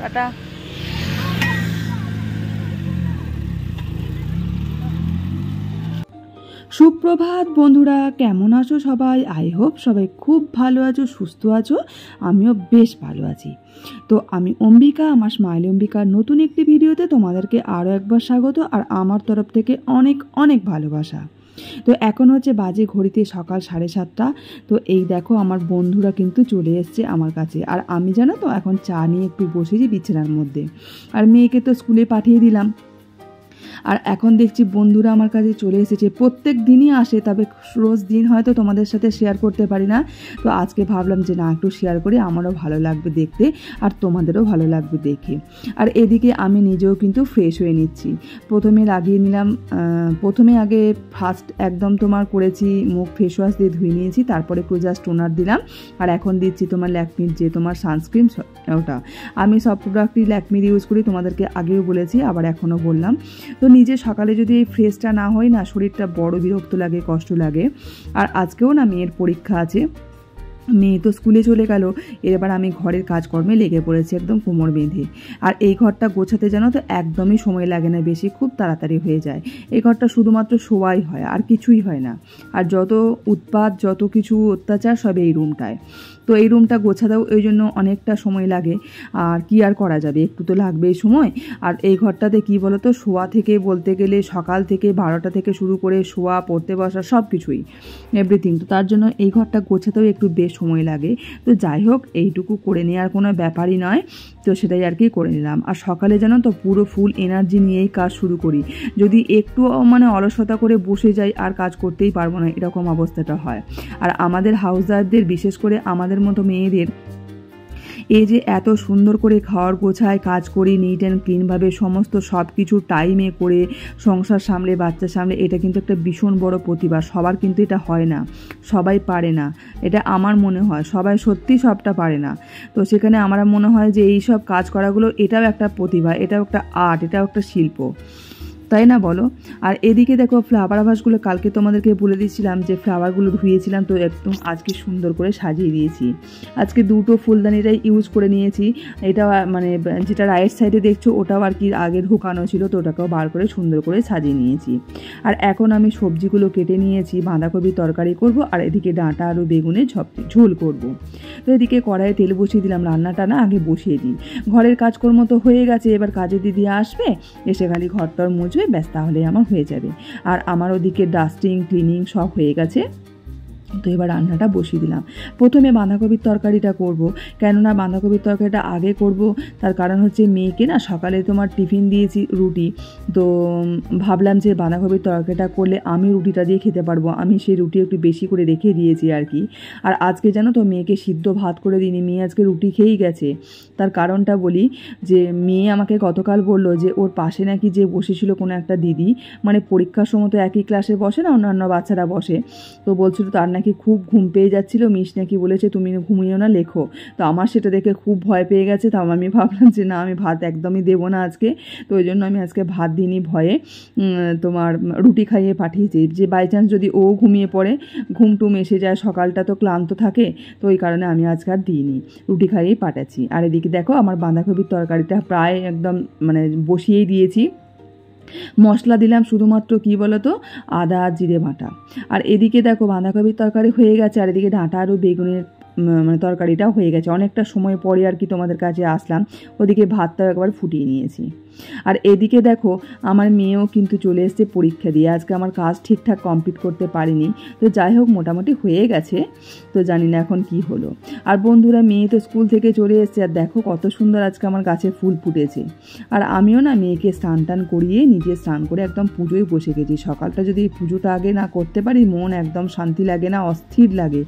Tata. সুপ্রভাত বন্ধুরা, কেমন আছো সবাই? আই হোপ সবাই খুব ভালো আছো, সুস্থ আছো। আমিও বেশ ভালো আছি। তো আমি অম্বিকা, আমার স্মাইল অম্বিকার নতুন একটি ভিডিওতে তোমাদেরকে আরও একবার স্বাগত, আর আমার তরফ থেকে অনেক অনেক ভালোবাসা। তো এখন হচ্ছে বাজে ঘড়িতে সকাল 7:30। তো এই দেখো আমার বন্ধুরা কিন্তু চলে এসছে আমার কাছে, আর আমি জানো তো এখন চা নিয়ে একটু বসেছি বিছানার মধ্যে, আর মেয়েকে তো স্কুলে পাঠিয়ে দিলাম। আর এখন দেখছি বন্ধুরা আমার কাছে চলে এসেছে, প্রত্যেক দিনই আসে, তবে রোজ দিন হয়তো তোমাদের সাথে শেয়ার করতে পারি না। তো আজকে ভাবলাম যে না, একটু শেয়ার করি, আমারও ভালো লাগবে দেখতে আর তোমাদেরও ভালো লাগবে দেখে। আর এদিকে আমি নিজেও কিন্তু ফ্রেশ হয়ে নিচ্ছি। প্রথমে লাগিয়ে নিলাম, প্রথমে আগে ফার্স্ট একদম তোমার করেছি মুখ ফেস ওয়াশ দিয়ে ধুয়ে নিয়েছি, তারপরে একটু জাস্ট টোনার দিলাম। আর এখন দিচ্ছি তোমার ল্যাকমির যে তোমার সানস্ক্রিন, ওটা আমি সব প্রোডাক্টই ল্যাকমির ইউজ করি, তোমাদেরকে আগেও বলেছি আবার এখনও বললাম। তো নিজে সকালে যদি এই ফ্রেশটা না হয় না, শরীরটা বড় বিরক্ত লাগে, কষ্ট লাগে। আর আজকেও না মেয়ের পরীক্ষা আছে, মেয়ে তো স্কুলে চলে গেল, এবার আমি ঘরের কাজকর্মে লেগে পড়েছি একদম কোমর বেঁধে। আর এই ঘরটা গোছাতে জানো তো একদমই সময় লাগে না বেশি, খুব তাড়াতাড়ি হয়ে যায়। এই ঘরটা শুধুমাত্র শোয়াই হয়, আর কিছুই হয় না। আর যত উৎপাত, যত কিছু অত্যাচার সব এই রুমটায়। তো এই রুমটা গোছাতেও ওই জন্য অনেকটা সময় লাগে। আর কি আর করা যাবে, একটু তো লাগবেই সময়। আর এই ঘরটাতে কি বলো তো, শোয়া থেকে বলতে গেলে সকাল থেকে 12টা থেকে শুরু করে শোয়া, পড়তে বসা, সব কিছুই এভরিথিং। তো তার জন্য এই ঘরটা গোছাতেও একটু বেশ সময় লাগে। তো যাই হোক, এইটুকু করে নেওয়ার কোনো ব্যাপারই নয়। তো সেটাই আর কি করে নিলাম। আর সকালে জানো তো পুরো ফুল এনার্জি নিয়েই কাজ শুরু করি। যদি একটু মানে অলসতা করে বসে যাই আর কাজ করতেই পারবো না, এরকম অবস্থাটা হয়। আর আমাদের হাউসওয়াইফদের, বিশেষ করে আমাদের মতো মেয়েদের, এই যে এত সুন্দর করে ঘর গোছায় কাজ করি, নিট অ্যান্ড ক্লিনভাবে সমস্ত সব কিছু টাইমে করে সংসার সামলে, বাচ্চা সামলে, এটা কিন্তু একটা ভীষণ বড় প্রতিভা। সবার কিন্তু এটা হয় না, সবাই পারে না, এটা আমার মনে হয়। সবাই সত্যি সবটা পারে না। তো সেখানে আমার মনে হয় যে এই সব কাজ করাগুলো, এটাও একটা প্রতিভা, এটাও একটা আর্ট, এটাও একটা শিল্প, তাই না বলো? আর এদিকে দেখো ফ্লাওয়ার ভাসগুলো, কালকে তোমাদেরকে বলে দিয়েছিলাম যে ফ্লাওয়ারগুলো ধুয়েছিলাম, তো একদম আজকে সুন্দর করে সাজিয়ে দিয়েছি। আজকে দুটো ফুলদানিটাই ইউজ করে নিয়েছি। এটা মানে যেটা রাইট সাইডে দেখছো ওটাও আর কি আগে ঢোকানো ছিল, তো ওটাকেও বার করে সুন্দর করে সাজিয়ে নিয়েছি। আর এখন আমি সবজিগুলো কেটে নিয়েছি, বাঁধাকপির তরকারি করব, আর এদিকে ডাঁটা আলু বেগুনের ঝোল করব। তো এদিকে কড়াইয়ে তেল বসিয়ে দিলাম, রান্নাটা না আগে বসিয়ে দিই। ঘরের কাজকর্ম তো হয়ে গেছে, এবার কাজের দিদি আসবে, এসে খালি ঘরটর মুছবে, ব্যাস, তাহলে আমার হয়ে যাবে। আর আমার ওদিকে ডাস্টিং ক্লিনিং সব হয়ে গেছে। তো এবার রান্নাটা বসিয়ে দিলাম। প্রথমে বাঁধাকপির তরকারিটা করব, কেননা বাঁধাকপির তরকারিটা আগে করব, তার কারণ হচ্ছে মেয়েকে না সকালে তোমার টিফিন দিয়েছি রুটি, তো ভাবলাম যে বাঁধাকপির তরকারিটা করলে আমি রুটিটা দিয়ে খেতে পারবো। আমি সেই রুটি একটু বেশি করে রেখে দিয়েছি আর কি। আর আজকে জানো তো মেয়েকে সিদ্ধ ভাত করে দিইনি, মেয়ে আজকে রুটি খেয়েই গেছে। তার কারণটা বলি, যে মেয়ে আমাকে গতকাল বলল যে ওর পাশে নাকি যে বসেছিল কোনো একটা দিদি, মানে পরীক্ষার সময় তো একই ক্লাসে বসে না, অন্যান্য বাচ্চারা বসে, তো বলছিল তার নাকি খুব ঘুম পেয়ে যাচ্ছিলো, মিস নাকি বলেছে তুমি ঘুমিয়েও না, লেখো। তো আমার সেটা দেখে খুব ভয় পেয়ে গেছে। তাও আমি ভাবলাম যে না, আমি ভাত একদমই দেবো না আজকে। তো ওই জন্য আমি আজকে ভাত দিইনি, ভয়ে তোমার রুটি খাইয়ে পাঠিয়েছি, যে বাই চান্স যদি ও ঘুমিয়ে পড়ে, ঘুমটুম এসে যায়, সকালটা তো ক্লান্ত থাকে, তো ওই কারণে আমি আজকে আর দিইনি, রুটি খাইয়েই পাঠাচ্ছি। আর এদিকে দেখো আমার বাঁধাকপির তরকারিটা প্রায় একদম মানে বসিয়েই দিয়েছি। মশলা দিলাম শুধুমাত্র কি বলতো, আদা জিরে বাটা। আর এদিকে দেখো বাঁধাকপির তরকারি হয়ে গেছে, আর এদিকে ডাঁটা আরও বেগুনের মানে তরকারিটাও হয়ে গেছে। অনেকটা সময় পরে আর কি তোমাদের কাছে আসলাম। ওদিকে ভাতটাও একবার ফুটিয়ে নিয়েছি। আর এদিকে দেখো আমার মেয়েও কিন্তু চলে এসেছে পরীক্ষা দিয়ে। আজকে আমার কাজ ঠিকঠাক কমপ্লিট করতে পারিনি, তো যাই হোক মোটামুটি হয়ে গেছে। তো জানি না এখন কি হলো। আর বন্ধুরা, মেয়ে তো স্কুল থেকে চলে এসেছে, আর দেখো কত সুন্দর আজকে আমার গাছে ফুল ফুটেছে। আর আমিও না মেয়েকে স্নান টান করিয়ে নিজে স্নান করে একদম পুজোয় বসে গেছি। সকালটা যদি পুজোটা আগে না করতে পারি, মন একদম শান্তি লাগে না, অস্থির লাগে।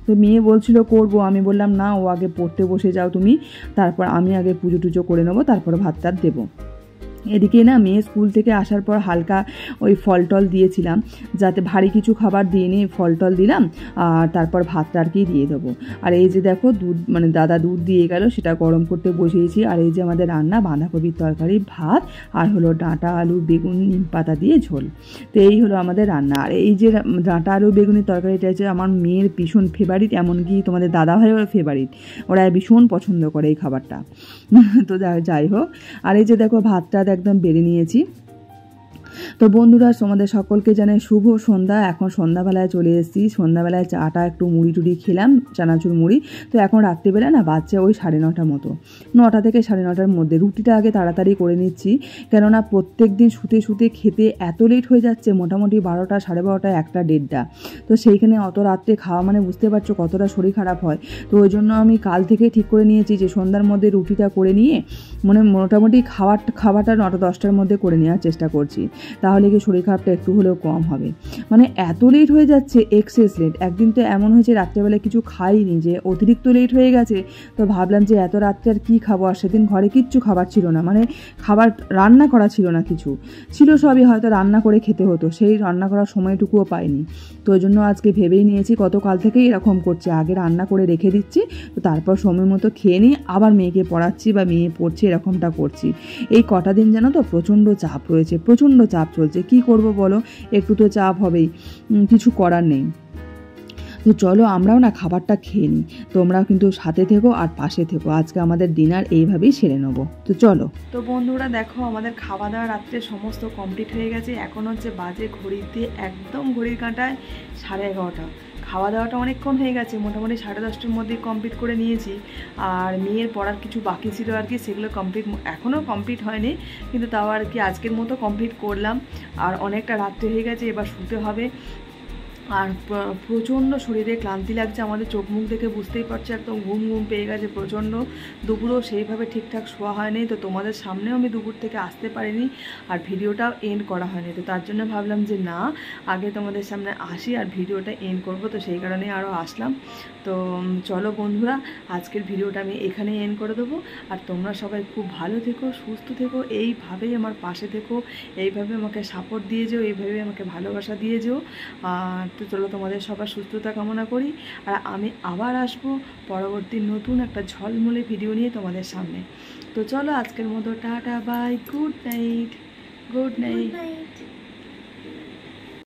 তো মেয়ে বলছিল করবো, আমি বললাম না, ও আগে পড়তে বসে যাও তুমি, তারপর আমি আগে পুজো টুজো করে নেবো, তারপর ভাত টাত দেবো। এদিকে না মেয়ে স্কুল থেকে আসার পর হালকা ওই ফল টল দিয়েছিলাম, যাতে ভারী কিছু খাবার দিয়ে নিয়ে ফল টল দিলাম, আর তারপর ভাতটা আর কি দিয়ে দেবো। আর এই যে দেখো দুধ, মানে দাদা দুধ দিয়ে গেল, সেটা গরম করতে বসিয়েছি। আর এই যে আমাদের রান্না বাঁধাকপির তরকারি, ভাত, আর হলো ডাঁটা আলু বেগুন নিম পাতা দিয়ে ঝোল। তো এই হলো আমাদের রান্না। আর এই যে ডাঁটা আলু বেগুনের তরকারিটা হচ্ছে আমার মেয়ের ভীষণ ফেভারিট, এমনকি তোমাদের দাদা ভাইয়েরও ফেভারিট, ওরা ভীষণ পছন্দ করে এই খাবারটা। তো যাই হোক, আর এই যে দেখো ভাতটা একদম বেড়ে নিয়েছি। তো বন্ধুরা, তোমাদের সকলকে জানাই শুভ সন্ধ্যা। এখন সন্ধ্যাবেলায় চলে এসেছি, সন্ধ্যাবেলায় চাটা একটু মুড়ি টুড়ি খেলাম, চানাচুর মুড়ি। তো এখন রাত্রিবেলা না বাজছে ওই 9:30 মতো, 9টা থেকে 9:30-র মধ্যে। রুটিটা আগে তাড়াতাড়ি করে নিচ্ছি, কেননা প্রত্যেক দিন শুতে শুতে খেতে এত লেট হয়ে যাচ্ছে, মোটামুটি 12টা, 12:30, 1টা, 1:30। তো সেইখানে অত রাত্রে খাওয়া মানে বুঝতে পারছো কতটা শরীর খারাপ হয়। তো ওই জন্য আমি কাল থেকে ঠিক করে নিয়েছি যে সন্ধ্যার মধ্যে রুটিটা করে নিয়ে মানে মোটামুটি খাবারটা 9টা 10টার মধ্যে করে নেওয়ার চেষ্টা করছি, তাহলে কি শরীর খারাপটা একটু হলেও কম হবে। মানে এত লেট হয়ে যাচ্ছে, এক্সেস লেট। একদিন তো এমন হয়েছে রাত্রেবেলায় কিছু খাইনি, যে অতিরিক্ত লেট হয়ে গেছে। তো ভাবলাম যে এত রাত্রে আর কী খাবো, আর সেদিন ঘরে কিচ্ছু খাবার ছিল না, মানে খাবার রান্না করা ছিল না, কিছু ছিল সবই হয়তো রান্না করে খেতে হতো, সেই রান্না করার সময়টুকুও পাইনি। তো ওই জন্য আজকে ভেবেই নিয়েছি, গতকাল থেকেই এরকম করছে, আগে রান্না করে রেখে দিচ্ছি, তো তারপর সময় মতো খেয়ে নিই, আবার মেয়েকে পড়াচ্ছি বা মেয়ে পড়ছে, এরকমটা করছি। এই কটা দিন জানো তো প্রচণ্ড চাপ রয়েছে, প্রচণ্ড চাপ চলছে। কি করব বলো, একটু তো চাপ হবেই, কিছু করার নেই। তো চলো আমরাও না খাবারটা খেয়ে নিই, তোমরাও কিন্তু সাথে থেকো আর পাশে থেকো। আজকে আমাদের ডিনার এইভাবেই সেরে নেবো। তো চলো। তো বন্ধুরা দেখো, আমাদের খাওয়া দাওয়া রাত্রে সমস্ত কমপ্লিট হয়ে গেছে। এখন হচ্ছে বাজে ঘড়িতে একদম ঘড়ির কাঁটায় 11:30। খাওয়া দাওয়াটা অনেকক্ষণ হয়ে গেছে, মোটামুটি 10:30টার মধ্যে কমপ্লিট করে নিয়েছি। আর মেয়ের পড়ার কিছু বাকি ছিল আর কি, সেগুলো কমপ্লিট এখনও কমপ্লিট হয়নি, কিন্তু তাও আর কি আজকের মতো কমপ্লিট করলাম। আর অনেকটা রাত্রে হয়ে গেছে, এবার শুতে হবে। আর প্রচণ্ড শরীরে ক্লান্তি লাগছে, আমাদের চোখ মুখ দেখে বুঝতেই পারছো একদম ঘুম ঘুম পেয়ে গেছে প্রচণ্ড। দুপুরও সেইভাবে ঠিকঠাক শোয়া হয়নি, তো তোমাদের সামনেও আমি দুপুর থেকে আসতে পারিনি, আর ভিডিওটাও এন্ড করা হয়নি। তো তার জন্য ভাবলাম যে না, আগে তোমাদের সামনে আসি আর ভিডিওটা এন্ড করব, তো সেই কারণে আরও আসলাম। তো চলো বন্ধুরা, আজকের ভিডিওটা আমি এখানেই এন্ড করে দেবো। আর তোমরা সবাই খুব ভালো থেকো, সুস্থ থেকো, এইভাবেই আমার পাশে থেকো, এইভাবে আমাকে সাপোর্ট দিয়ে যেও, এইভাবে আমাকে ভালোবাসা দিয়ে যেও। তো চলো, তোমাদের সবার সুস্থতা কামনা করি। আর আমি আবার আসবো পরবর্তী নতুন একটা ঝলমলে ভিডিও নিয়ে তোমাদের সামনে। তো চলো আজকের মতো ta ta, bye, good night, good night.